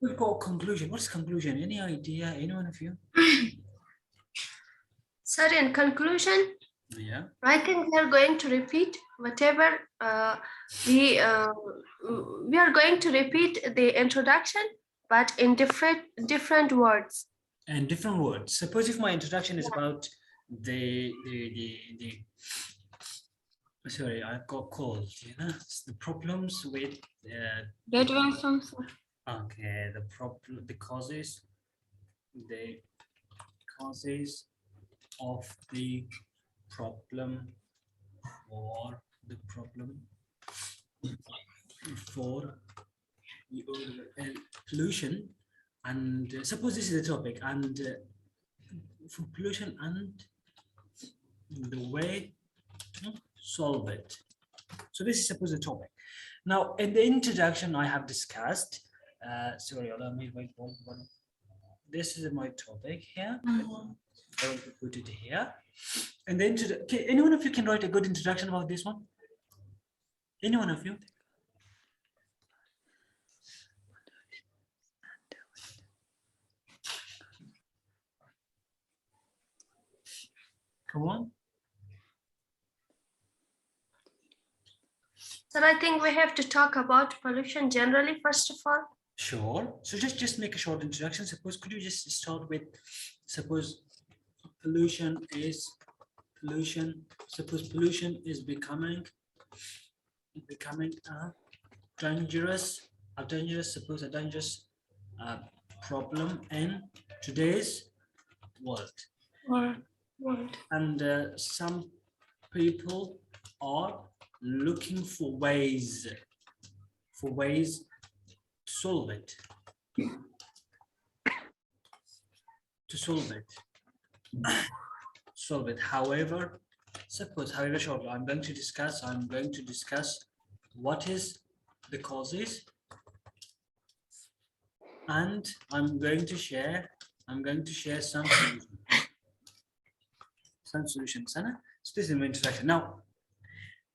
We've got a conclusion. What's conclusion? Any idea? Any one of you? Sir, in conclusion, Yeah. I think we are going to repeat whatever we are going to repeat the introduction, but in different words. And different words. Suppose if my introduction is about the sorry, I've got cold. You know, it's the problems with okay, the problem, the causes of the problem or the problem for pollution, and suppose this is the topic, and for pollution and the way to solve it. So this is suppose the topic. Now in the introduction I have discussed, sorry, allow me wait one. This is my topic here. I want to put it here. And then any one of you can write a good introduction about this one? Any one of you? Come on. So I think we have to talk about pollution generally, first of all. Sure. So just make a short introduction. Suppose could you just start with, suppose pollution is becoming a dangerous problem in today's world. And some people are looking for ways to solve it. However, shortly I'm going to discuss what is the causes, and I'm going to share some solutions. So this is my introduction. Now,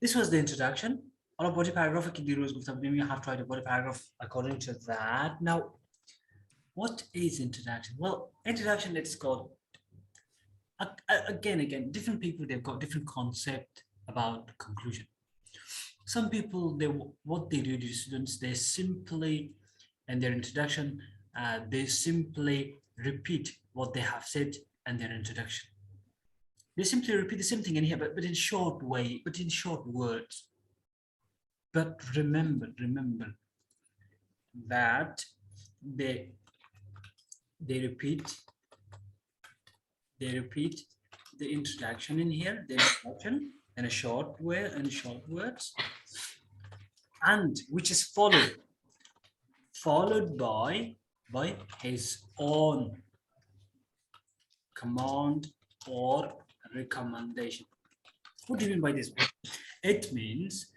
this was the introduction. All body paragraph you have to write a body paragraph according to that. Now, what is introduction? Well, introduction, it's called again, different people, they've got different concept about conclusion. Some people, what they do to students, they simply, in their introduction, they simply repeat what they have said in their introduction. They simply repeat the same thing in here, but in short way, but in short words. But remember that they repeat the introduction in here, the introduction in a short way, in short words, and which is followed by his own command or recommendation. What do you mean by this? It means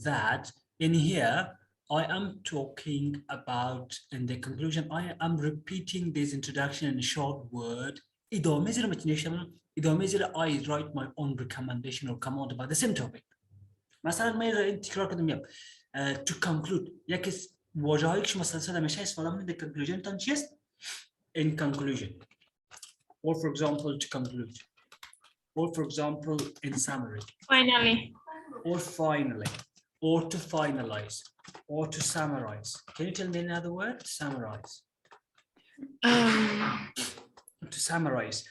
that in here I am talking about, in the conclusion, I am repeating this introduction in a short word. I write my own recommendation or command about the same topic. To conclude, the conclusion in conclusion, or for example to conclude, or for example in summary, Finally, or finally, or to finalize, or to summarize. Can you tell me another word? Summarize. To summarize,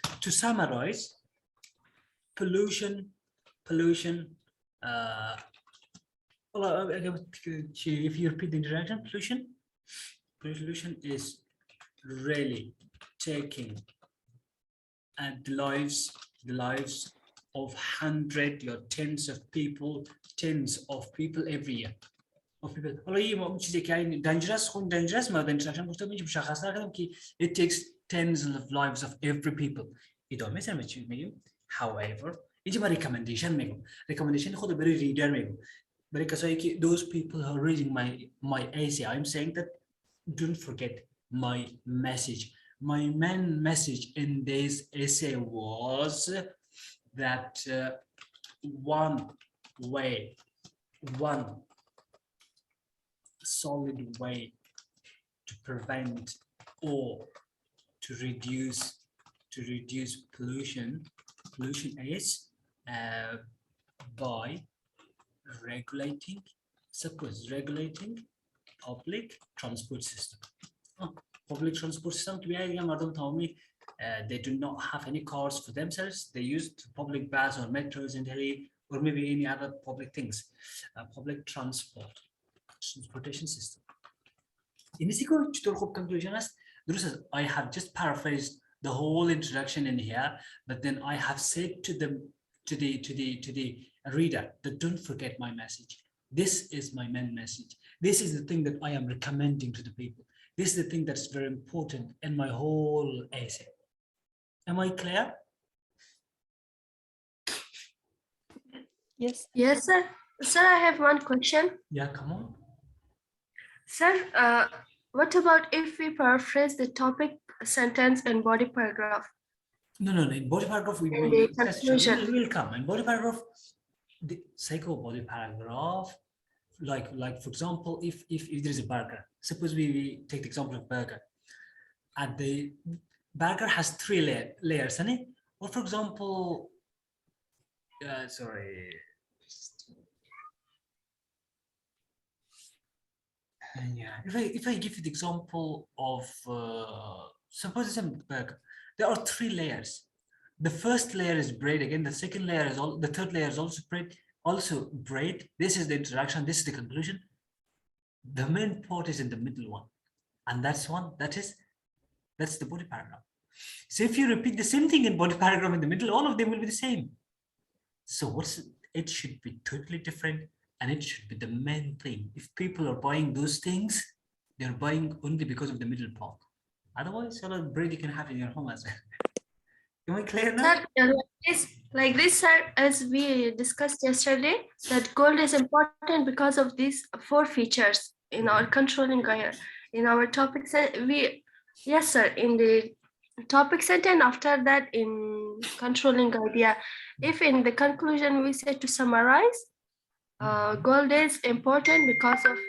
pollution. If you repeat the introduction, pollution is really taking the lives of hundreds or tens of people every year. It takes tens of lives of every people. However, recommendation reader, those people who are reading my essay, I'm saying that don't forget my message. My main message in this essay was that one solid way to prevent or to reduce pollution is by regulating public transport system. Public transport system they do not have any cars for themselves. They use public bus or metros in Delhi, or maybe any other public things. Public transportation system. In this conclusion, I have just paraphrased the whole introduction in here, but then I have said to the reader that don't forget my message. This is my main message. This is the thing that I am recommending to the people. This is the thing that's very important in my whole essay. Am I clear? Yes. Yes, sir. Sir, I have one question. Yeah, come on. Sir, what about if we paraphrase the topic, sentence, and body paragraph? No. In body paragraph, we And will the conclusion. will come. In body paragraph, the psycho body paragraph, like for example, if there is a burger, suppose we take the example of burger, and the burger has 3 layers, isn't it? Or for example, sorry. Yeah, if I give you the example of suppose it's a burger, there are 3 layers. The first layer is bread. Again, the second layer is the third layer is also bread. This is the introduction. This is the conclusion. The main part is in the middle one, and that's the body paragraph. So if you repeat the same thing in body paragraph in the middle, all of them will be the same. So it should be totally different, and it should be the main thing. If people are buying those things, they're buying only because of the middle part. Otherwise, all of bread you can have in your home as well. Am I clear now? Sir, like this, sir, as we discussed yesterday, that gold is important because of these 4 features in our controlling in our topics. Yes, sir, in the topic set, and after that in controlling idea. If in the conclusion we say to summarize, gold is important because of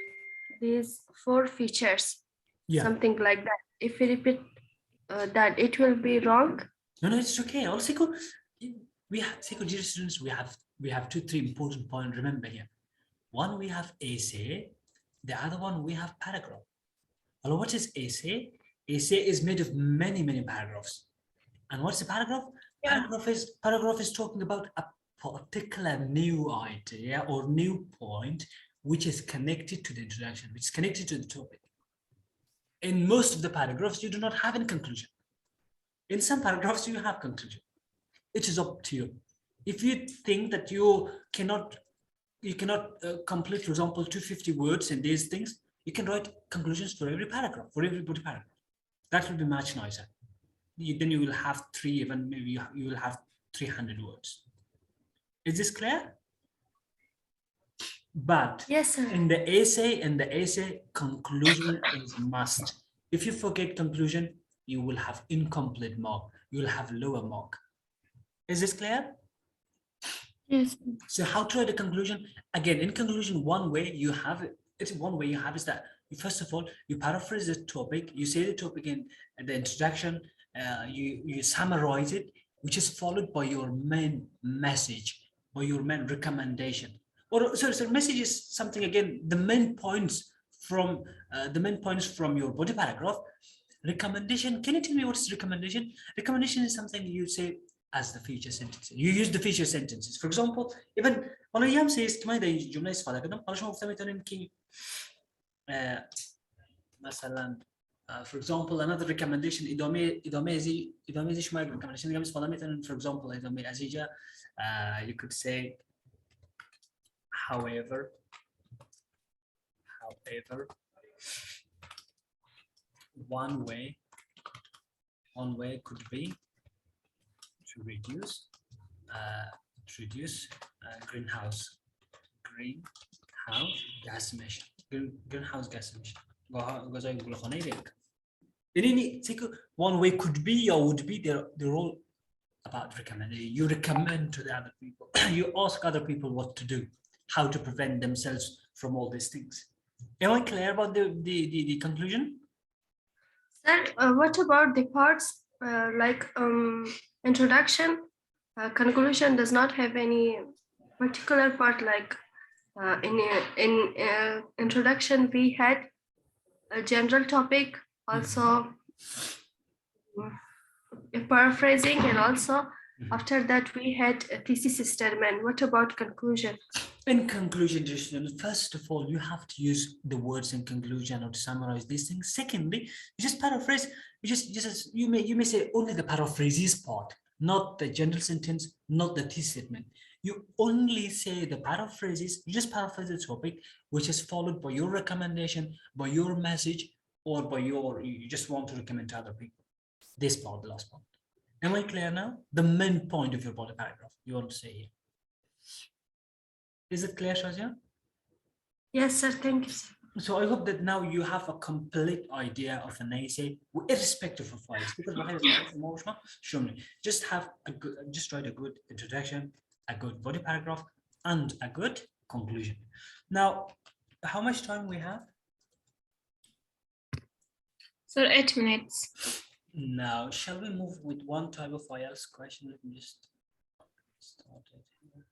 these 4 features, something like that. If we repeat that, it will be wrong. No, it's okay. Also, we have dear students. We have 2-3 important points. Remember here. One, we have essay. The other one, we have paragraph. Well, what is essay? Essay is made of many paragraphs. And what's the paragraph? Yeah. Paragraph is talking about a particular new idea or new point which is connected to the introduction, which is connected to the topic. In most of the paragraphs, you do not have any conclusion. In some paragraphs, you have conclusion. It is up to you. If you think that you cannot complete, for example, 250 words in these things, you can write conclusions for every paragraph, for every body paragraph. That will be much nicer. Then you will have 3, even maybe you will have 300 words. Is this clear? But yes, sir. in the essay, conclusion is must. If you forget conclusion, you will have incomplete mark. You will have lower mark. Is this clear? Yes. So how to write a conclusion? Again, in conclusion, one way you have is that first of all, you paraphrase the topic. You say the topic in the introduction. You summarize it, which is followed by your main message or your main recommendation. Or sorry, message is something, again, the main points from your body paragraph. Recommendation, can you tell me what is recommendation? Recommendation is something you say as the feature sentences. You use the feature sentences. For example, even Olayam says كمان ده جملة استفادة كده على شو مثلا كي مثلا for example another recommendation إدامة زي شو ما recommendation كمان استفادة مثلا for example إدامة أزيجة you could say however one way could be to reduce greenhouse gas emission. One way could be or would be, they're all about recommendation. You recommend to the other people. You ask other people what to do, how to prevent themselves from all these things. Am I clear about the conclusion? Sir, what about the parts like introduction, conclusion does not have any particular part like in introduction we had a general topic, also paraphrasing, and also after that we had a thesis statement. What about conclusion? In conclusion, first of all, you have to use the words in conclusion or to summarize these things. Secondly, you just paraphrase. You may say only the paraphrases part, not the general sentence, not the thesis statement. You only say the paraphrases. You just paraphrase the topic, which is followed by your recommendation, by your message, or by you just want to recommend to other people. This part, the last part. Am I clear now? The main point of your body paragraph you want to say here. Is it clear, Shazia? Yes, sir. Thank you, sir. So I hope that now you have a complete idea of an essay, irrespective of files. Because just have a good, just write a good introduction, a good body paragraph, and a good conclusion. Now, how much time we have? So 8 minutes. Now, shall we move with one type of IELTS question? Let me just start it here.